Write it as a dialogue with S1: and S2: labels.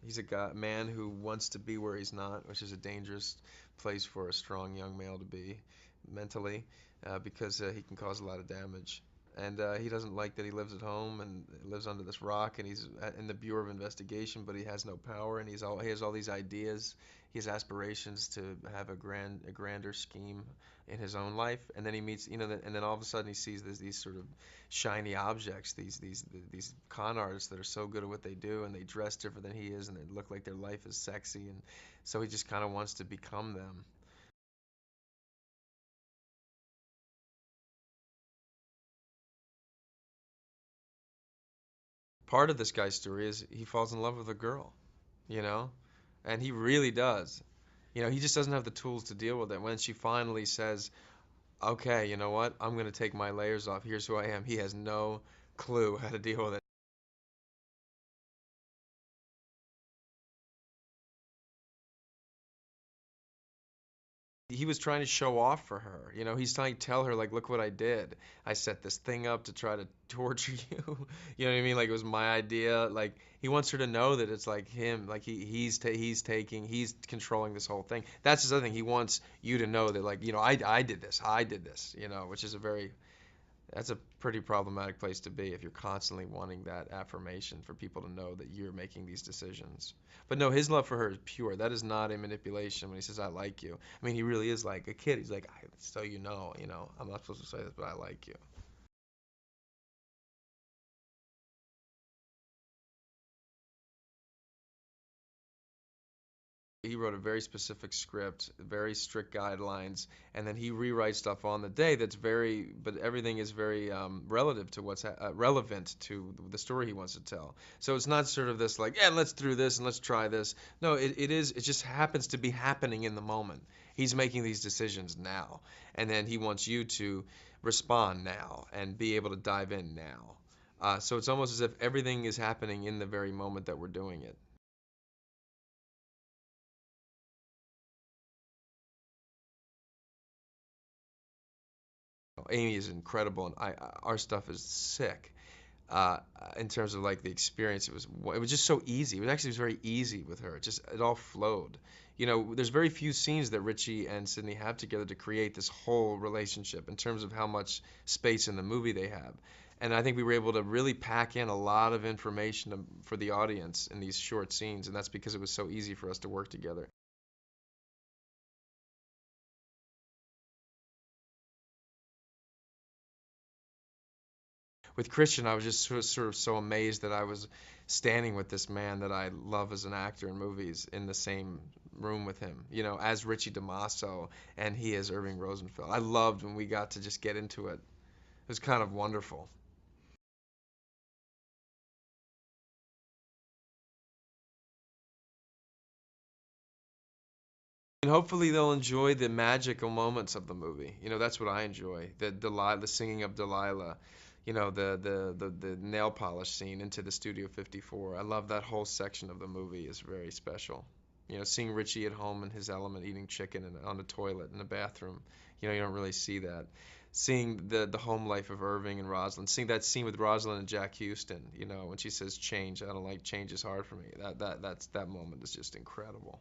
S1: He's a man who wants to be where he's not, which is a dangerous place for a strong young male to be mentally, because he can cause a lot of damage. And he doesn't like that he lives at home and lives under this rock, and he's in the Bureau of Investigation, but he has no power, and he has all these ideas. He has aspirations to have a grander scheme in his own life, and then he meets, and then all of a sudden he sees these sort of shiny objects, these con artists that are so good at what they do, and they dress different than he is, and they look like their life is sexy, and so he just kind of wants to become them. Part of this guy's story is he falls in love with a girl, you know, and he really does. He just doesn't have the tools to deal with it. When she finally says, "Okay, you know what? I'm going to take my layers off. Here's who I am." He has no clue how to deal with it. He was trying to show off for her. He's trying to tell her, like, look what I did. I set this thing up to try to torture you. You know what I mean? Like, it was my idea. Like, he wants her to know that it's like him. Like, he's controlling this whole thing. That's his other thing. He wants you to know that, like, I did this. I did this. Which is that's a pretty problematic place to be if you're constantly wanting that affirmation for people to know that you're making these decisions. But no, his love for her is pure. That is not a manipulation when he says, "I like you." I mean, he really is like a kid. He's like, "So I'm not supposed to say this, but I like you." He wrote a very specific script, very strict guidelines, and then he rewrites stuff on the day but everything is very relative to what's relevant to the story he wants to tell. So it's not sort of this like, yeah, let's do this and let's try this. No, it just happens to be happening in the moment. He's making these decisions now, and then he wants you to respond now and be able to dive in now. So it's almost as if everything is happening in the very moment that we're doing it. Amy is incredible, and our stuff is sick. In terms of like the experience, it was just so easy. It was very easy with her. It all flowed. There's very few scenes that Richie and Sydney have together to create this whole relationship in terms of how much space in the movie they have. And I think we were able to really pack in a lot of information for the audience in these short scenes, and that's because it was so easy for us to work together. With Christian, I was just sort of so amazed that I was standing with this man that I love as an actor in movies in the same room with him, as Richie DeMasso and he as Irving Rosenfeld. I loved when we got to just get into it. It was kind of wonderful. And hopefully they'll enjoy the magical moments of the movie. That's what I enjoy. The singing of Delilah, the nail polish scene into the Studio 54. I love that whole section of the movie is very special. Seeing Richie at home in his element eating chicken on the toilet in the bathroom. You don't really see that. Seeing the home life of Irving and Rosalind, seeing that scene with Rosalind and Jack Houston, when she says change, I don't like change is hard for me. That moment is just incredible.